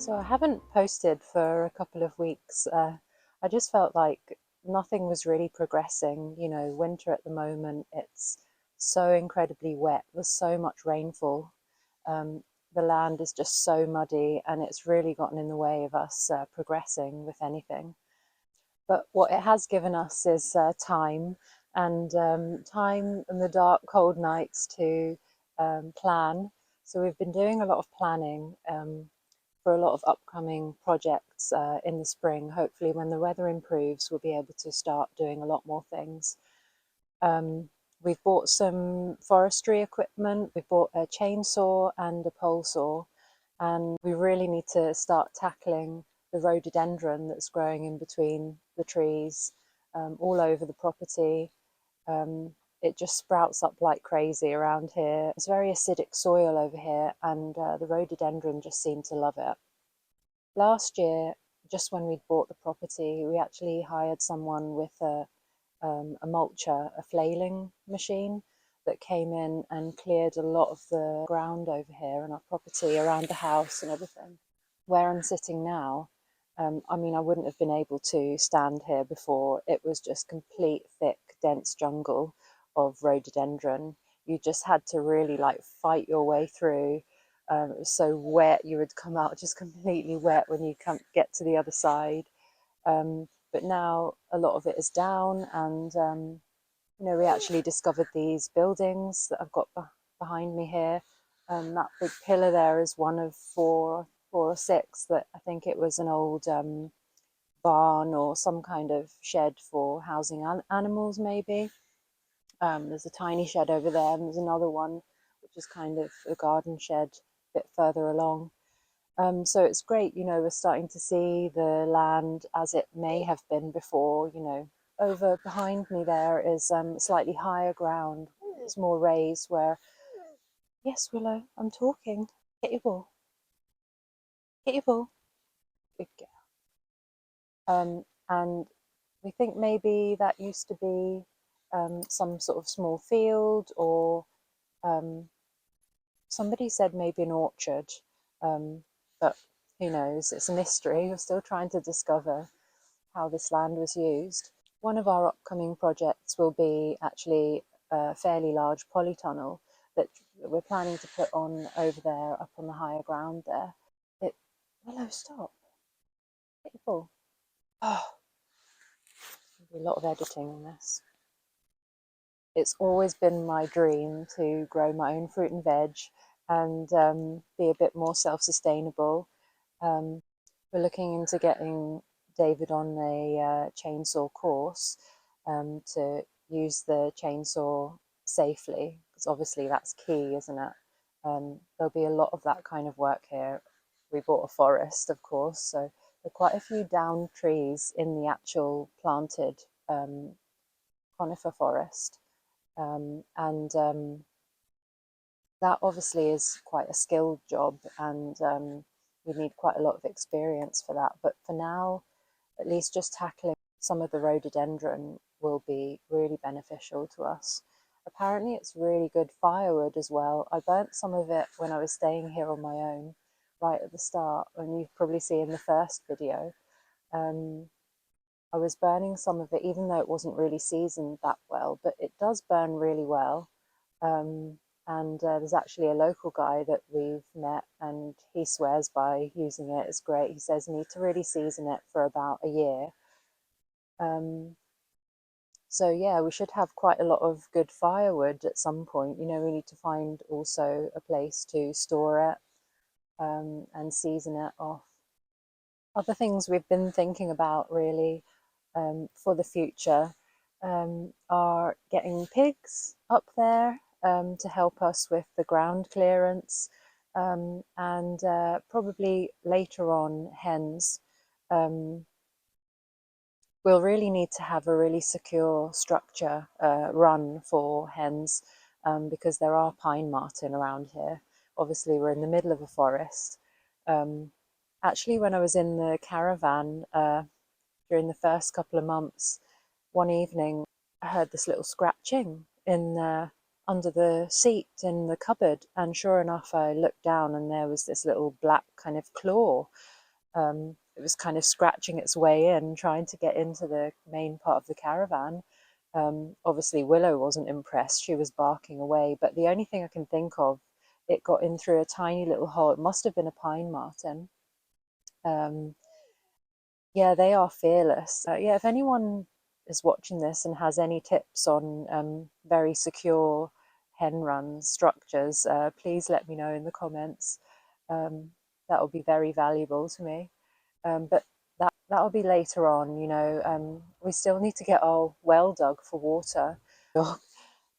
So I haven't posted for a couple of weeks. I just felt like nothing was really progressing. You know, winter at the moment, it's so incredibly wet. There's so much rainfall. Um, the land is just so muddy, and it's really gotten in the way of us progressing with anything. But what it has given us is time time in the dark, cold nights to plan. So we've been doing a lot of planning for a lot of upcoming projects in the spring. Hopefully, when the weather improves, we'll be able to start doing a lot more things. Um, we've bought some forestry equipment. We've bought a chainsaw and a pole saw, and we really need to start tackling the rhododendron that's growing in between the trees all over the property. Um, it just sprouts up like crazy around here. It's very acidic soil over here, and the rhododendron just seem to love it. Last year, just when we'd bought the property, we actually hired someone with a mulcher, a flailing machine that came in and cleared a lot of the ground over here and our property around the house and everything. Where I'm sitting now, I mean, I wouldn't have been able to stand here before. It was just complete, thick, dense jungle of rhododendron. You just had to really like fight your way through. It was so wet, you would come out just completely wet when you get to the other side. But now a lot of it is down, and you know, we actually discovered these buildings that I've got behind me here. That big pillar there is one of four or six that I think it was an old barn or some kind of shed for housing animals, maybe. There's a tiny shed over there, and there's another one which is kind of a garden shed a bit further along. So it's great, you know, we're starting to see the land as it may have been before, you know. Over behind me there is slightly higher ground. It's more raised where, yes, Willow, I'm talking. Get your ball. Get your ball. Good girl. And we think maybe that used to be some sort of small field, or um, somebody said maybe an orchard, but who knows? It's a mystery. We're still trying to discover how this land was used. One of our upcoming projects will be actually a fairly large polytunnel that we're planning to put on over there, up on the higher ground there. It, Willow, stop. Get your ball. Oh, there'll be a lot of editing in this. It's always been my dream to grow my own fruit and veg and be a bit more self-sustainable. Um, we're looking into getting David on a chainsaw course to use the chainsaw safely, because obviously that's key, isn't it? There'll be a lot of that kind of work here. We bought a forest, of course, so there are quite a few down trees in the actual planted conifer forest. And that obviously is quite a skilled job, and we need quite a lot of experience for that. But for now, at least just tackling some of the rhododendron will be really beneficial to us. Apparently, it's really good firewood as well. I burnt some of it when I was staying here on my own, right at the start, and you probably see in the first video. Um, I was burning some of it, even though it wasn't really seasoned that well, but it does burn really well. Um, and there's actually a local guy that we've met, and he swears by using it. It's great. He says you need to really season it for about a year. Um, so yeah, we should have quite a lot of good firewood at some point. You know, we need to find also a place to store it and season it off. Other things we've been thinking about really for the future are getting pigs up there to help us with the ground clearance, and probably later on hens. Um, we'll really need to have a really secure structure run for hens, because there are pine marten around here. Obviously, we're in the middle of a forest. Um, Actually, when I was in the caravan during the first couple of months, one evening I heard this little scratching in under the seat in the cupboard, and sure enough, I looked down and there was this little black kind of claw. It was kind of scratching its way in, trying to get into the main part of the caravan. Obviously, Willow wasn't impressed. She was barking away. But the only thing I can think of, it got in through a tiny little hole. It must have been a pine marten. Um, yeah, they are fearless. Yeah, if anyone is watching this and has any tips on very secure hen run structures, please let me know in the comments. That will be very valuable to me. But that'll be later on. We still need to get our well dug for water.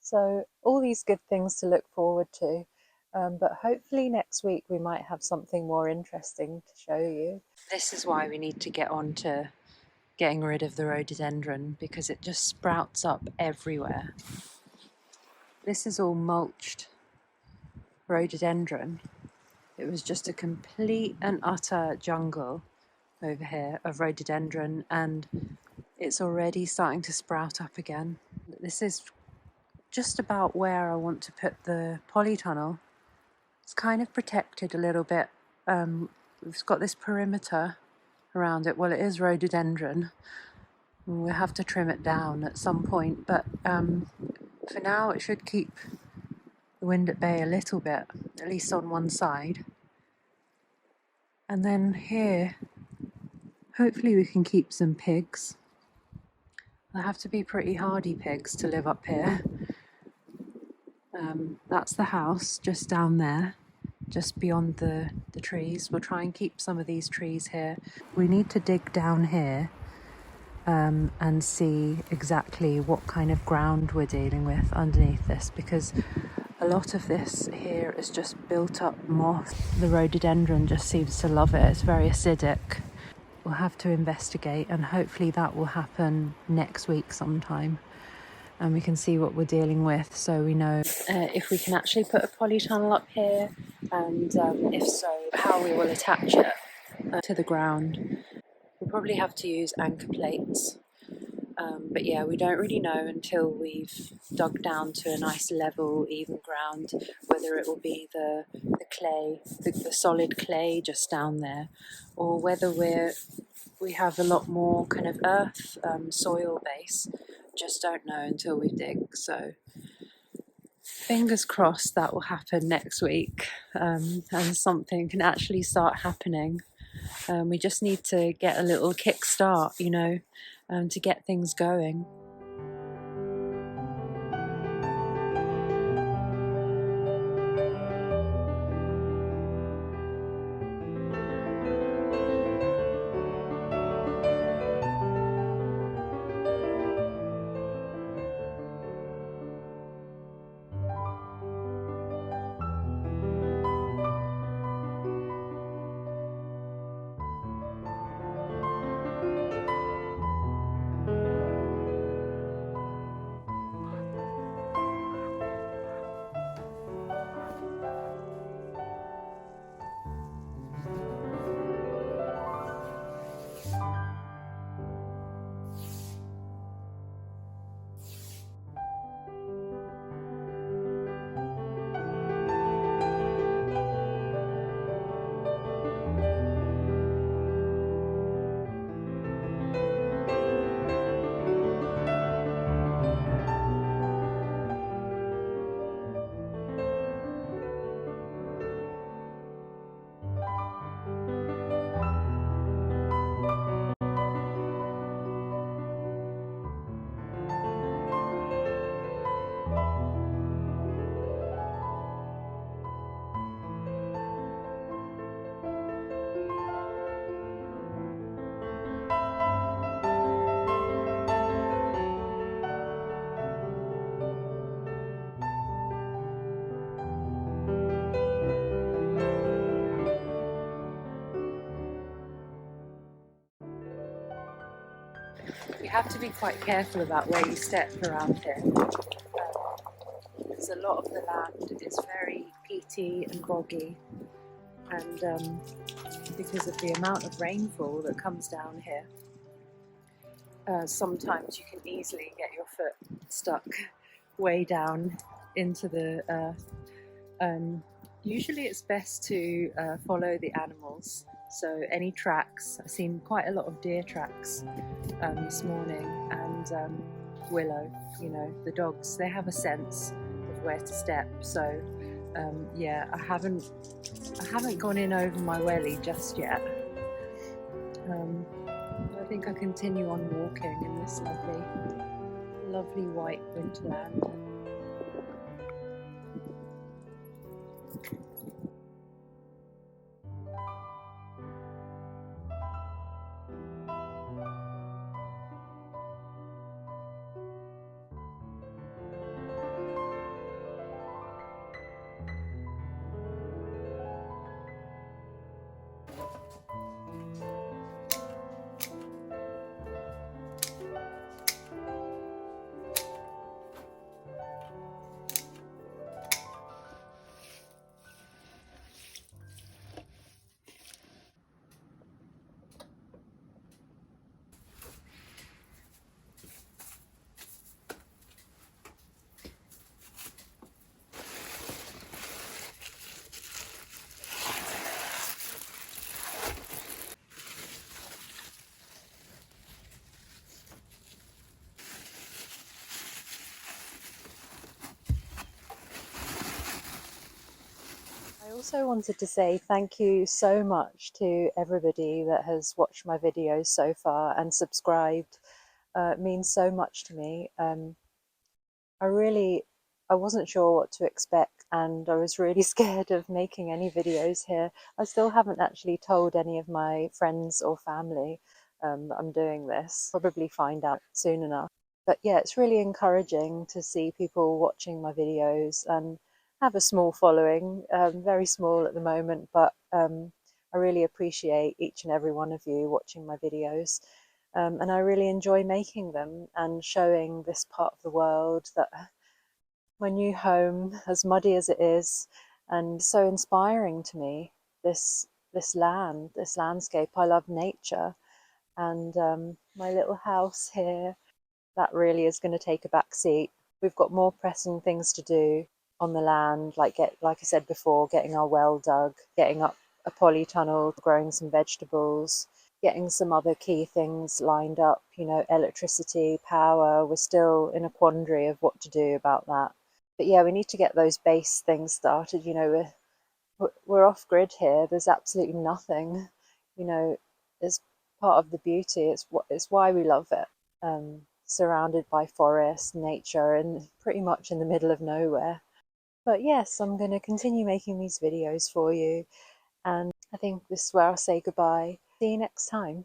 So all these good things to look forward to. But hopefully next week we might have something more interesting to show you. This is why we need to get on to getting rid of the rhododendron, because it just sprouts up everywhere. This is all mulched rhododendron. It was just a complete and utter jungle over here of rhododendron, and it's already starting to sprout up again. This is just about where I want to put the polytunnel. It's kind of protected a little bit. We've got this perimeter around it. Well, it is rhododendron. We'll have to trim it down at some point, but for now it should keep the wind at bay a little bit, at least on one side. And then here, hopefully we can keep some pigs. They have to be pretty hardy pigs to live up here. That's the house just down there, just beyond the trees. We'll try and keep some of these trees here. We need to dig down here and see exactly what kind of ground we're dealing with underneath this, because a lot of this here is just built up moss. The rhododendron just seems to love it. It's very acidic. We'll have to investigate, and hopefully that will happen next week sometime, and we can see what we're dealing with, so we know if we can actually put a polytunnel up here, and if so, how we will attach it to the ground. We'll probably have to use anchor plates, but yeah, we don't really know until we've dug down to a nice level, even ground, whether it will be the clay, the solid clay just down there, or whether we have a lot more kind of earth, soil base. Just don't know until we dig. So fingers crossed that will happen next week, and something can actually start happening. We just need to get a little kickstart, to get things going. You have to be quite careful about where you step around here, because a lot of the land is very peaty and boggy, and because of the amount of rainfall that comes down here, sometimes you can easily get your foot stuck way down into the earth. Usually it's best to follow the animals So any tracks, I've seen quite a lot of deer tracks this morning, and Willow, you know, the dogs, they have a sense of where to step. So yeah, I haven't gone in over my welly just yet. I think I continue on walking in this lovely white winterland. I also wanted to say thank you so much to everybody that has watched my videos so far and subscribed. It means so much to me. I wasn't sure what to expect, and I was really scared of making any videos here. I still haven't actually told any of my friends or family that I'm doing this. Probably find out soon enough. But yeah, it's really encouraging to see people watching my videos and have a small following, very small at the moment, but I really appreciate each and every one of you watching my videos. And I really enjoy making them and showing this part of the world, that my new home, as muddy as it is, and so inspiring to me. This land, this landscape. I love nature, and my little house here, that really is going to take a back seat. We've got more pressing things to do on the land, like I said before, getting our well dug, getting up a polytunnel, growing some vegetables, getting some other key things lined up, you know, electricity, power. We're still in a quandary of what to do about that. But yeah, we need to get those base things started. You know, we're off grid here. There's absolutely nothing, you know, it's part of the beauty. It's why we love it. Surrounded by forest, nature, and pretty much in the middle of nowhere. But yes, I'm going to continue making these videos for you, and I think this is where I'll say goodbye. See you next time.